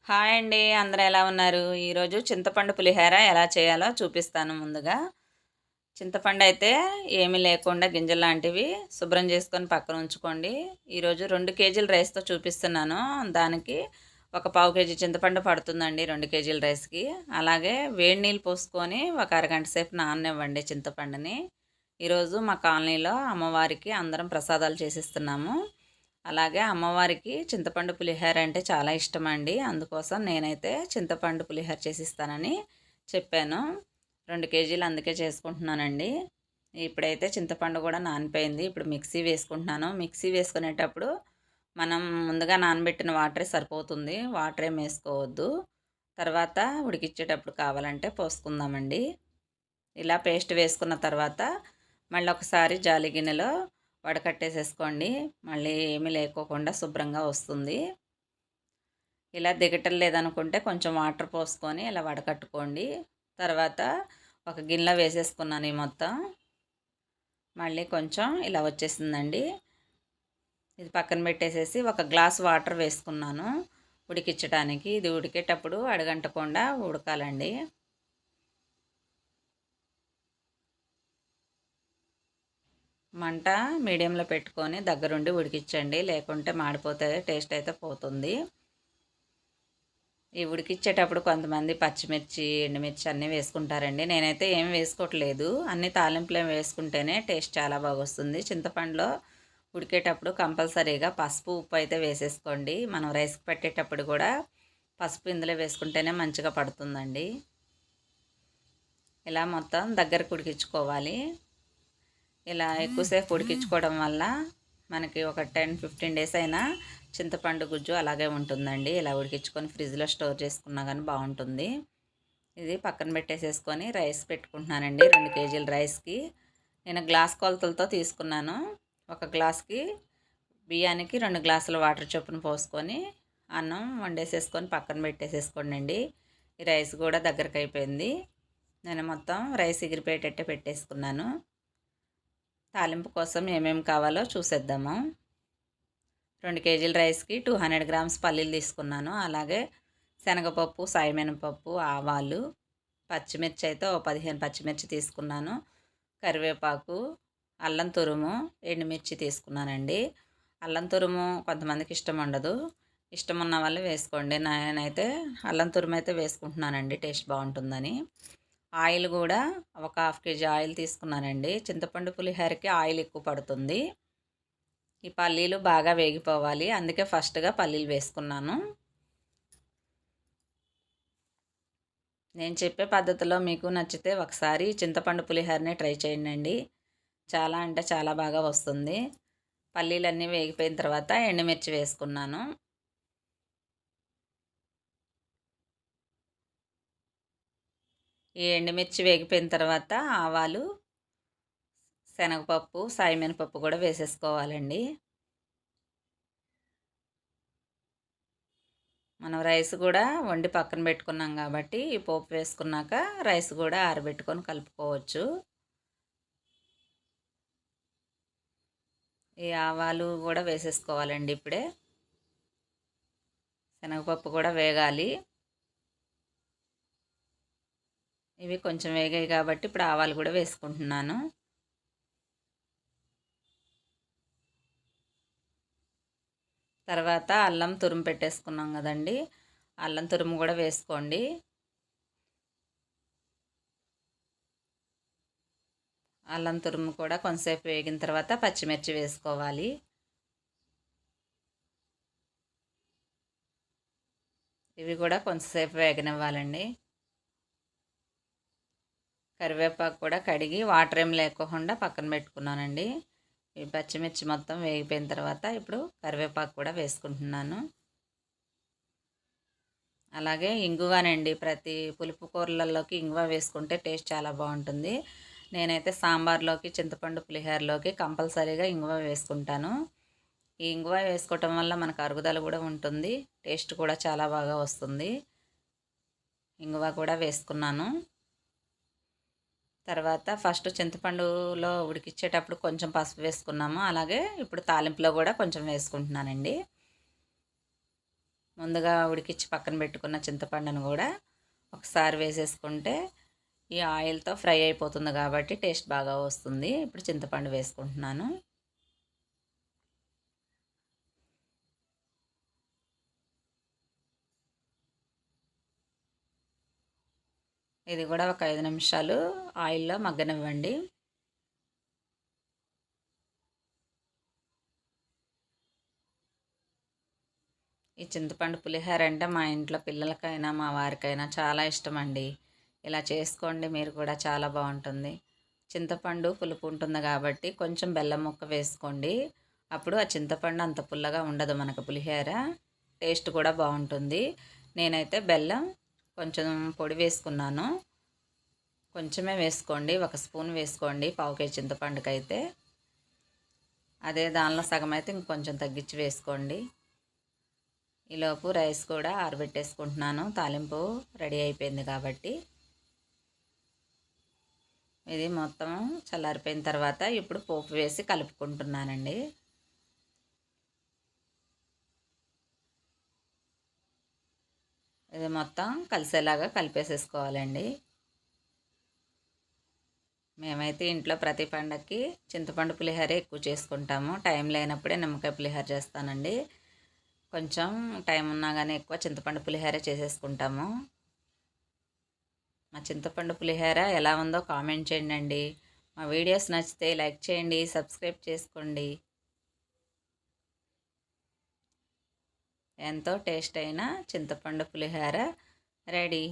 Hi అండి. అందరూ ఎలా ఉన్నారు? ఈరోజు చింతపండు పులిహోర ఎలా చేయాలో చూపిస్తాను ముందుగా. చింతపండయితే ఏమీ లేకుండా గింజల్లాంటివి శుభ్రం చేసుకొని పక్కన ఉంచుకోండి. ఈరోజు 2 కేజీల రైస్‌తో చూపిస్తున్నాను. దానికి ఒక పావు కేజీ చింతపండు పడుతుందండి 2 కేజీల రైస్‌కి. అలాగే వేడి నీళ్ళు పోసుకొని ఒక అరగంట సేపు నాననివ్వండి చింతపండుని. ఈరోజు మా కాలనీలో అమ్మవారికి అందరం ప్రసాదాలు చేసిస్తున్నాము. అలాగే అమ్మవారికి చింతపండు పులిహోర అంటే చాలా ఇష్టమండి. అందుకోసం నేనైతే చింతపండు పులిహోర చేసిస్తానని చెప్పాను. 2 కేజీలు అందుకే చేసుకుంటున్నానండి. ఇప్పుడైతే చింతపండు కూడా నానిపోయింది. ఇప్పుడు మిక్సీ వేసుకుంటున్నాను. మిక్సీ వేసుకునేటప్పుడు మనం ముందుగా నానబెట్టిన వాటరే సరిపోతుంది. వాటర్ ఏమి వేసుకోవద్దు. తర్వాత ఉడికిచ్చేటప్పుడు కావాలంటే పోసుకుందామండి. ఇలా పేస్ట్ వేసుకున్న తర్వాత మళ్ళీ ఒకసారి జాలి గిన్నెలో వడకట్టేసేసుకోండి. మళ్ళీ ఏమీ లేకోకుండా శుభ్రంగా వస్తుంది. ఇలా దిగటం లేదనుకుంటే కొంచెం వాటర్ పోసుకొని ఇలా వడకట్టుకోండి. తర్వాత ఒక గిన్నెలో వేసేసుకున్నాను ఈ మొత్తం. మళ్ళీ కొంచెం ఇలా వచ్చేసిందండి. ఇది పక్కన పెట్టేసేసి ఒక గ్లాస్ వాటర్ వేసుకున్నాను ఉడికించడానికి. ఇది ఉడికేటప్పుడు అడుగంటకుండా ఉడకాలండి. మంట మీడియంలో పెట్టుకొని దగ్గరుండి ఉడికించండి. లేకుంటే మాడిపోతే టేస్ట్ అయితే పోతుంది. ఈ ఉడికిచ్చేటప్పుడు కొంతమంది పచ్చిమిర్చి, ఎండుమిర్చి అన్నీ వేసుకుంటారండి. నేనైతే ఏం వేసుకోవట్లేదు. అన్ని తాలింపులు వేసుకుంటేనే టేస్ట్ చాలా బాగా వస్తుంది. చింతపండులో ఉడికేటప్పుడు కంపల్సరీగా పసుపు, ఉప్పు అయితే వేసేసుకోండి. మనం రైస్కి పెట్టేటప్పుడు కూడా పసుపు ఇందులో వేసుకుంటేనే మంచిగా పడుతుందండి. ఇలా మొత్తం దగ్గరకు ఉడికించుకోవాలి. ఇలా ఎక్కువసేపు ఉడికించుకోవడం వల్ల మనకి ఒక 10-15 డేస్ అయినా చింతపండు గుజ్జు అలాగే ఉంటుందండి. ఇలా ఉడికించుకొని ఫ్రిడ్జ్లో స్టోర్ చేసుకున్నా కానీ బాగుంటుంది. ఇది పక్కన పెట్టేసేసుకొని రైస్ పెట్టుకుంటున్నానండి. 2 కేజీల రైస్కి నేను గ్లాస్ కొలతలతో తీసుకున్నాను. ఒక గ్లాస్కి బియ్యానికి 2 గ్లాసుల వాటర్ చొప్పున పోసుకొని అన్నం వండేసేసుకొని పక్కన పెట్టేసేసుకోండి. ఈ రైస్ కూడా దగ్గరకు అయిపోయింది. నేను మొత్తం రైస్ ఎగిరిపోయేటట్టే పెట్టేసుకున్నాను. తాలింపు కోసం ఏమేమి కావాలో చూసేద్దాము. 2 కేజీల రైస్కి 200 గ్రామ్స్ పల్లీలు తీసుకున్నాను. అలాగే శనగపప్పు, సాయిమినపప్పు, ఆవాలు, పచ్చిమిర్చి అయితే 15 పచ్చిమిర్చి తీసుకున్నాను. కరివేపాకు, అల్లం తురుము, ఎండుమిర్చి తీసుకున్నానండి. అల్లం తురుము కొంతమందికి ఇష్టం ఉండదు. ఇష్టం ఉన్న వాళ్ళు వేసుకోండి. నేనైతే అల్లం తురుము అయితే వేసుకుంటున్నానండి, టేస్ట్ బాగుంటుందని. ఆయిల్ కూడా ఒక 1/2 కేజీ ఆయిల్ తీసుకున్నానండి. చింతపండు పులిహోరకి ఆయిల్ ఎక్కువ పడుతుంది. ఈ పల్లీలు బాగా వేగిపోవాలి, అందుకే ఫస్ట్గా పల్లీలు వేసుకున్నాను. నేను చెప్పే పద్ధతిలో మీకు నచ్చితే ఒకసారి చింతపండు పులిహోరని ట్రై చేయండి. చాలా అంటే చాలా బాగా వస్తుంది. పల్లీలన్నీ వేగిపోయిన తర్వాత ఎండుమిర్చి వేసుకున్నాను. ఈ ఎండుమిర్చి వేగిపోయిన తర్వాత ఆవాలు, శనగపప్పు, సాయిమినపప్పు కూడా వేసేసుకోవాలండి. మనం రైస్ కూడా వండి పక్కన పెట్టుకున్నాం కాబట్టి ఈ పోపు వేసుకున్నాక రైస్ కూడా ఆరబెట్టుకొని కలుపుకోవచ్చు. ఈ ఆవాలు కూడా వేసేసుకోవాలండి ఇప్పుడే. శనగపప్పు కూడా వేగాలి. ఇవి కొంచెం వేగాయి కాబట్టి ఇప్పుడు ఆవాలు కూడా వేసుకుంటున్నాను. తర్వాత అల్లం తురుము పెట్టేసుకున్నాం కదండి, అల్లం తురుము కూడా వేసుకోండి. అల్లం తురుము కూడా కొంతసేపు వేగిన తర్వాత పచ్చిమిర్చి వేసుకోవాలి. ఇవి కూడా కొంతసేపు వేగనివ్వాలండి. కరివేపాకు కూడా కడిగి వాటర్ ఏం లేకుండా పక్కన పెట్టుకున్నానండి. ఈ పచ్చిమిర్చి మొత్తం వేగిపోయిన తర్వాత ఇప్పుడు కరివేపాకు కూడా వేసుకుంటున్నాను. అలాగే ఇంగువనండి, ప్రతి పులుపు కూరలలోకి ఇంగువ వేసుకుంటే టేస్ట్ చాలా బాగుంటుంది. నేనైతే సాంబార్లోకి, చింతపండు పులిహోరలోకి కంపల్సరీగా ఇంగువ వేసుకుంటాను. ఈ ఇంగువ వేసుకోవటం వల్ల మనకు అరుగుదల కూడా ఉంటుంది, టేస్ట్ కూడా చాలా బాగా వస్తుంది. ఇంగువ కూడా వేసుకున్నాను. తర్వాత ఫస్ట్ చింతపండులో ఉడికిచ్చేటప్పుడు కొంచెం పసుపు వేసుకున్నాము. అలాగే ఇప్పుడు తాలింపులో కూడా కొంచెం వేసుకుంటున్నానండి. ముందుగా ఉడికించి పక్కన పెట్టుకున్న చింతపండును కూడా ఒకసారి వేసేసుకుంటే ఈ ఆయిల్తో ఫ్రై అయిపోతుంది కాబట్టి టేస్ట్ బాగా వస్తుంది. ఇప్పుడు చింతపండు వేసుకుంటున్నాను. ఇది కూడా ఒక 5 నిమిషాలు ఆయిల్లో మగ్గనివ్వండి. ఈ చింతపండు పులిహోర అంటే మా ఇంట్లో పిల్లలకైనా మా వారికైనా చాలా ఇష్టం అండి. ఇలా చేసుకోండి మీరు కూడా, చాలా బాగుంటుంది. చింతపండు పులుపు ఉంటుంది కాబట్టి కొంచెం బెల్లం ముక్క వేసుకోండి. అప్పుడు ఆ చింతపండు అంత పుల్లగా ఉండదు మనకు పులిహోర, టేస్ట్ కూడా బాగుంటుంది. నేనైతే బెల్లం కొంచెం పొడి వేసుకున్నాను. కొంచెమే వేసుకోండి, 1 స్పూన్ వేసుకోండి పావు కేజీ చింతపండుకైతే. అదే దానిలో సగం అయితే ఇంకొంచెం తగ్గించి వేసుకోండి. ఈలోపు రైస్ కూడా ఆరబెట్టేసుకుంటున్నాను, తాలింపు రెడీ అయిపోయింది కాబట్టి. ఇది మొత్తం చల్లారిపోయిన తర్వాత ఇప్పుడు పోపు వేసి కలుపుకుంటున్నానండి. ఇది మొత్తం కలిసేలాగా కలిపేసేసుకోవాలండి. మేమైతే ఇంట్లో ప్రతి పండగకి చింతపండు పులిహోర ఎక్కువ చేసుకుంటాము. టైం లేనప్పుడే నిమ్మకాయ పులిహోర చేస్తానండి. కొంచెం టైం ఉన్నా కానీ ఎక్కువ చింతపండు పులిహోర చేసేసుకుంటాము. మా చింతపండు పులిహోర ఎలా ఉందో కామెంట్ చేయండి. మా వీడియోస్ నచ్చితే లైక్ చేయండి, సబ్స్క్రైబ్ చేసుకోండి. ఎంతో టేస్ట్ అయిన చింతపండు పులిహోర రెడీ.